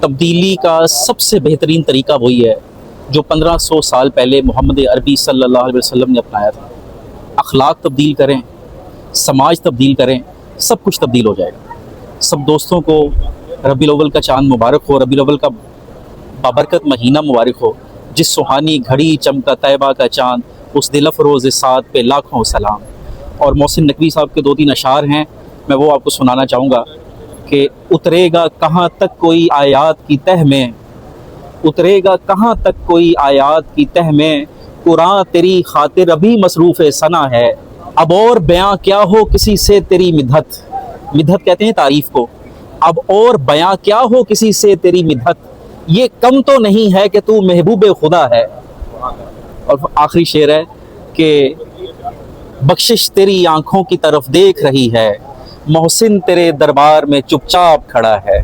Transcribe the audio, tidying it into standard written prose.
تبدیلی کا سب سے بہترین طریقہ وہی ہے جو 1500 سال پہلے محمد عربی صلی اللہ علیہ وسلم نے اپنایا تھا۔ اخلاق تبدیل کریں، سماج تبدیل کریں، سب کچھ تبدیل ہو جائے گا۔ سب دوستوں کو ربیع الاول کا چاند مبارک ہو، ربیع الاول کا بابرکت مہینہ مبارک ہو، جس سہانی گھڑی چمکا طیبہ کا چاند، اس دل افروز سعد پہ لاکھوں سلام۔ اور محسن نقوی صاحب کے 2-3 اشعار ہیں، میں وہ آپ کو سنانا چاہوں گا کہ اترے گا کہاں تک کوئی آیات کی تہ میں، اترے گا کہاں تک کوئی آیات کی تہ میں، قرآن تیری خاطر ابھی مصروف ثنا ہے، اب اور بیاں کیا ہو کسی سے تیری مدحت، مدحت کہتے ہیں تعریف کو، اب اور بیاں کیا ہو کسی سے تیری مدحت، یہ کم تو نہیں ہے کہ تو محبوب خدا ہے۔ اور آخری شعر ہے کہ بخشش تیری آنکھوں کی طرف دیکھ رہی ہے، محسن تیرے دربار میں چپ چاپ کھڑا ہے۔